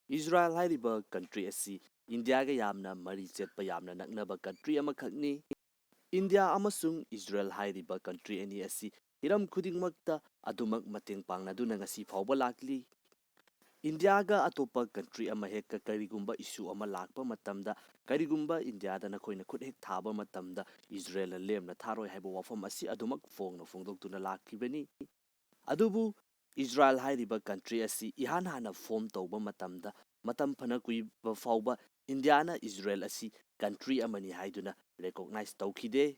Israel hairiba country asi India ga yamna mari chetpa yamna naknaba country amakhakni. India amasung Israel hairiba country ani asi hiram khudingmakta adumak mateng pangnaduna ngasi phawba lakli. India ga atopa country ama hekka karigumba issue ama lakpa matamda karigumba India da nakoina khut hek thaba matamda Israel lemna tharoi haiba wafam asi adumak fongna fongdoktuna lakibani. Adubu Israel hairiba country asi ihan hana form tauba matamda matam phana kuiba fauba Indiana Israel asi country amani haiduna recognize taukhide.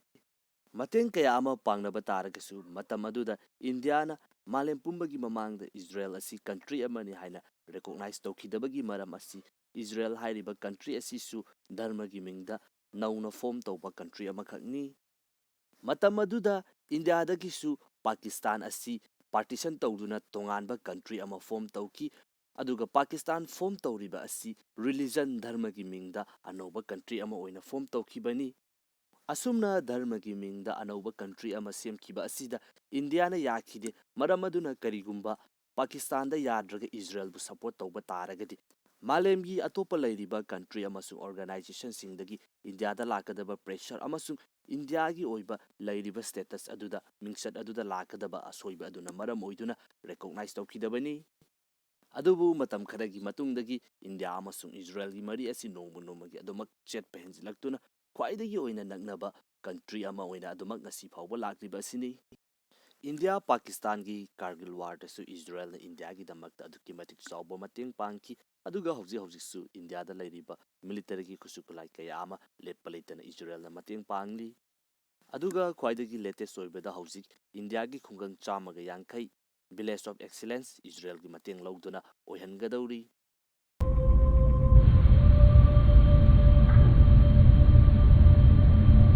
Mateng kaya ama pangnaba taragasu matam aduda Indiana malem pumbagi mamangda Israel asi country amani haina recognize taukhidabagi maram asi Israel hairiba country asi su dharmagi mingda nauna form tauba country amakhakni. Matam aduda India dagisu Pakistan asi partition tawduna tonganba country ama form tawki aduga Pakistan form tawriba asi religion dharmagi mingda anoba country ama oina form tawkibani. Asumna dharmagi mingda anoba country ama semkiba asida Indiana yakhide maram aduna karigumba Pakistan da yadraga Israel bu support tawba taragadi malemgi atopa lairiba country amasung organization singdagi India da lakadaba pressure amasung India gi oiba lairiba status aduda mingsat aduda lakadaba asoiba aduna maram oiduna recognize tawkhidabani. Adubu matam khadagi matungdagi India amasung Israel gi mari asi nongbu nomagi adumak chetpa henjilaktuna khwaidagi oina naknaba country ama oina adumak ngasi phawba lakliba asini. India Pakistan gi Kargil war da su Israel na India gi damakta aduki matik chawba mateng pangki aduga hauji hauji su India da lairiba military gi kusukulai kaya ama leppa leitana Israel na mateng pangli. Aduga khwaidagi latest oibada hauji India gi khungang chamaga yankai village of excellence Israel gi mateng lauduna oihangadawri.